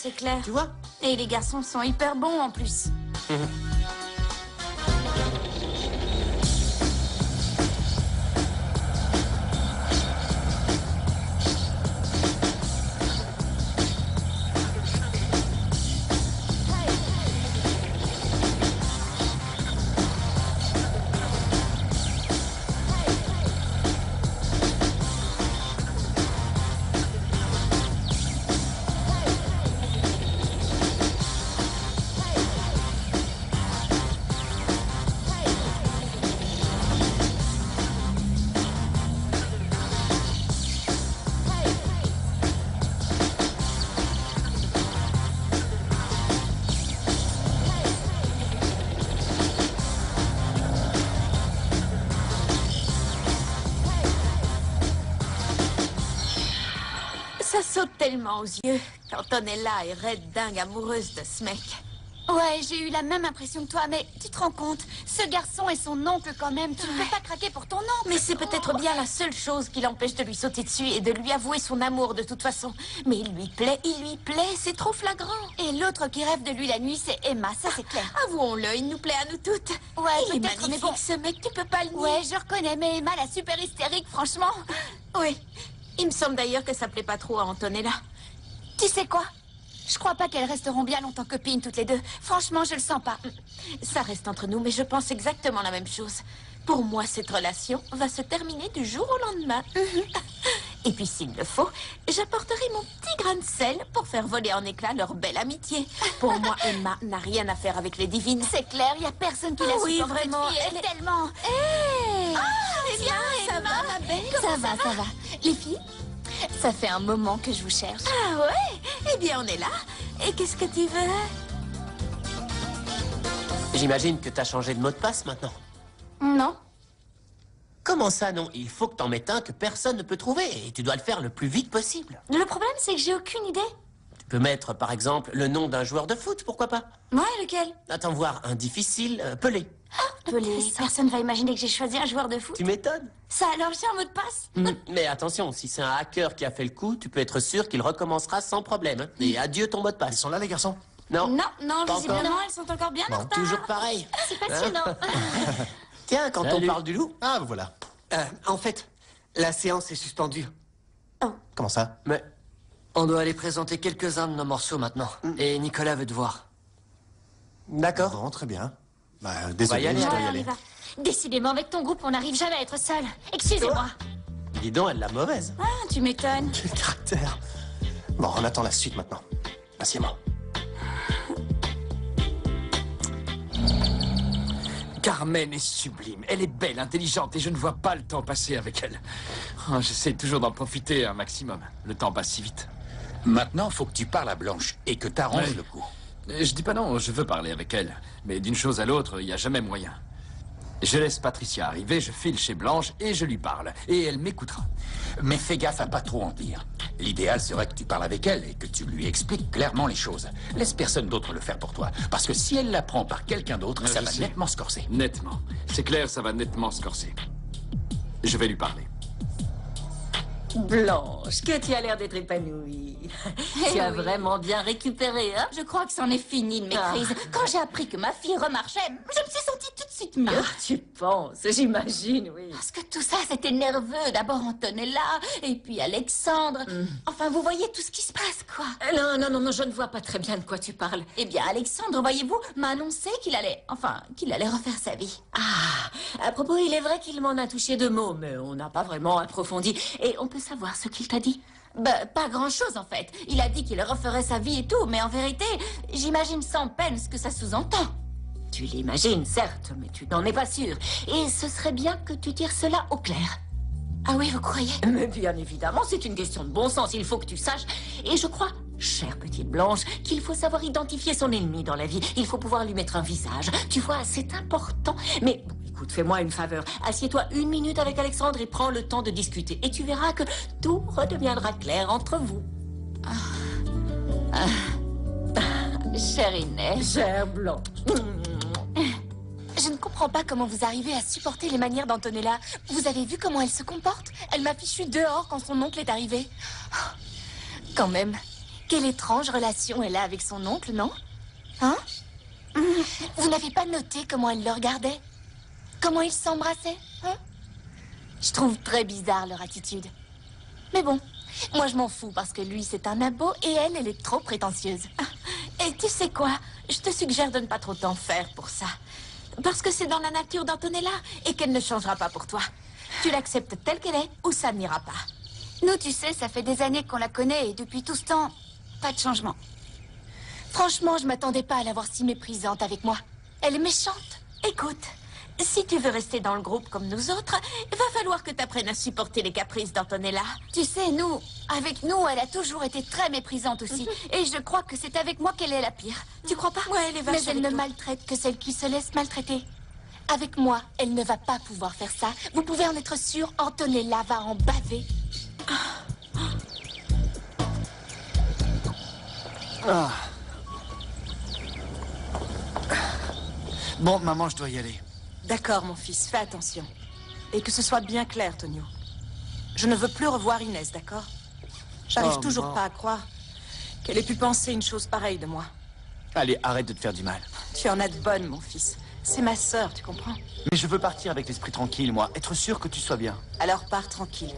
c'est clair. Tu vois? Et les garçons sont hyper bons en plus. Ça saute tellement aux yeux quand Tonella est raide dingue amoureuse de ce mec. Ouais, j'ai eu la même impression que toi, mais tu te rends compte, ce garçon est son oncle quand même. Tu ne peux pas craquer pour ton oncle. Mais c'est peut-être bien la seule chose qui l'empêche de lui sauter dessus et de lui avouer son amour de toute façon. Mais il lui plaît, c'est trop flagrant. Et l'autre qui rêve de lui la nuit, c'est Emma, ça c'est clair. Avouons-le, il nous plaît à nous toutes. Ouais, Il est peut-être, mais magnifique bon. ce mec, tu peux pas le nier. Ouais, je reconnais, mais Emma, la super hystérique, franchement. Oui. Il me semble d'ailleurs que ça plaît pas trop à Antonella. Tu sais quoi? Je crois pas qu'elles resteront bien longtemps copines toutes les deux. Franchement, je le sens pas. Ça reste entre nous, mais je pense exactement la même chose. Pour moi, cette relation va se terminer du jour au lendemain. Et puis, s'il le faut, j'apporterai mon petit grain de sel pour faire voler en éclats leur belle amitié. Pour moi, Emma n'a rien à faire avec les divines. C'est clair, il y a personne qui la Oui, supporte. vraiment, Cette fille, elle est tellement... Tiens, ça va, ma belle? Ça va. Les filles, ça fait un moment que je vous cherche. Ah ouais? Eh bien, on est là. Et qu'est-ce que tu veux? J'imagine que t'as changé de mot de passe maintenant. Non. Comment ça, non? Il faut que t'en mettes un que personne ne peut trouver et tu dois le faire le plus vite possible. Le problème, c'est que j'ai aucune idée. Tu peux mettre, par exemple, le nom d'un joueur de foot, pourquoi pas? Ouais, lequel? Attends voir un difficile, Pelé. Pelé. Personne va imaginer que j'ai choisi un joueur de foot. Tu m'étonnes. Ça, alors j'ai un mot de passe? Mais attention, si c'est un hacker qui a fait le coup, tu peux être sûr qu'il recommencera sans problème. Hein. Et adieu ton mot de passe. Ils sont là, les garçons? Non. Non, Pas visiblement, encore. elles sont encore bien en retard. Toujours pareil. C'est passionnant. Tiens, quand Salut. on parle du loup... Ah, vous voilà. En fait, la séance est suspendue. Comment ça? Mais... On doit aller présenter quelques-uns de nos morceaux maintenant. Et Nicolas veut te voir. D'accord. Bon, très bien. Bah, On va y désolé, aller, je dois Ouais, y on y aller. va. Décidément, avec ton groupe, on n'arrive jamais à être seul. Excusez-moi. Dis donc, elle l'a mauvaise. Ah, tu m'étonnes. Quel caractère. Bon, on attend la suite maintenant. Patiemment. Carmen est sublime. Elle est belle, intelligente et je ne vois pas le temps passer avec elle. Oh, j'essaie toujours d'en profiter un maximum. Le temps passe si vite. Maintenant, faut que tu parles à Blanche et que t'arranges Ouais. le coup. Je dis pas non, je veux parler avec elle. Mais d'une chose à l'autre, il n'y a jamais moyen. Je laisse Patricia arriver, je file chez Blanche et je lui parle. Et elle m'écoutera. Mais fais gaffe à pas trop en dire. L'idéal serait que tu parles avec elle et que tu lui expliques clairement les choses. Laisse personne d'autre le faire pour toi. Parce que si elle l'apprend par quelqu'un d'autre, Ouais, ça je va sais. nettement se corser. Nettement. C'est clair, ça va nettement se corser. Je vais lui parler. Blanche, que tu as l'air d'être épanouie. Tu as vraiment bien récupéré, hein? Je crois que c'en est fini de mes Ah. crises. Quand j'ai appris que ma fille remarchait, je me suis sentie tout de suite mieux. Ah, tu penses, j'imagine, oui. Parce que tout ça, c'était nerveux. D'abord Antonella, et puis Alexandre. Enfin, vous voyez tout ce qui se passe, quoi. Non, je ne vois pas très bien de quoi tu parles. Eh bien, Alexandre, voyez-vous, m'a annoncé qu'il allait refaire sa vie. Ah, à propos, il est vrai qu'il m'en a touché deux mots, mais on n'a pas vraiment approfondi. Et on peut savoir ce qu'il t'a dit? Bah, pas grand-chose, en fait. Il a dit qu'il referait sa vie et tout, mais en vérité, j'imagine sans peine ce que ça sous-entend. Tu l'imagines, certes, mais tu n'en es pas sûr. Et ce serait bien que tu tires cela au clair. Ah oui, vous croyez? Mais bien évidemment, c'est une question de bon sens, il faut que tu saches. Et je crois, chère petite Blanche, qu'il faut savoir identifier son ennemi dans la vie. Il faut pouvoir lui mettre un visage. Tu vois, c'est important. Mais bon, écoute, fais-moi une faveur. Assieds-toi 1 minute avec Alexandre et prends le temps de discuter. Et tu verras que tout redeviendra clair entre vous. Chère Inès, Chère Blanche. je ne comprends pas comment vous arrivez à supporter les manières d'Antonella. Vous avez vu comment elle se comporte? Elle m'a fichu dehors quand son oncle est arrivé. Quand même, Quelle étrange relation elle a avec son oncle, non? Hein? Vous n'avez pas noté comment elle le regardait? Comment ils s'embrassaient, hein? Je trouve très bizarre leur attitude. Mais bon, moi je m'en fous parce que lui c'est un abo et elle est trop prétentieuse. Et tu sais quoi? Je te suggère de ne pas trop t'en faire pour ça. Parce que c'est dans la nature d'Antonella et qu'elle ne changera pas pour toi. Tu l'acceptes telle qu'elle est ou ça n'ira pas. Nous, tu sais, ça fait des années qu'on la connaît et depuis tout ce temps, pas de changement. Franchement, je m'attendais pas à la voir si méprisante avec moi. Elle est méchante. Écoute, si tu veux rester dans le groupe comme nous autres, il va falloir que tu apprennes à supporter les caprices d'Antonella. Tu sais, avec nous, elle a toujours été très méprisante aussi. Et je crois que c'est avec moi qu'elle est la pire. Tu crois pas? Ouais, elle est vache Mais elle avec ne nous. maltraite que celle qui se laisse maltraiter. Avec moi, elle ne va pas pouvoir faire ça. Vous pouvez en être sûr, Antonella va en baver. Ah. Bon, maman, je dois y aller. D'accord, mon fils, fais attention. Et que ce soit bien clair, Tonio. Je ne veux plus revoir Inès, d'accord? J'arrive Oh, toujours non. pas à croire qu'elle ait pu penser une chose pareille de moi. Allez, arrête de te faire du mal. Tu en as de bonnes, mon fils. C'est ma sœur, tu comprends? Mais je veux partir avec l'esprit tranquille, moi. Être sûr que tu sois bien. Alors pars tranquille.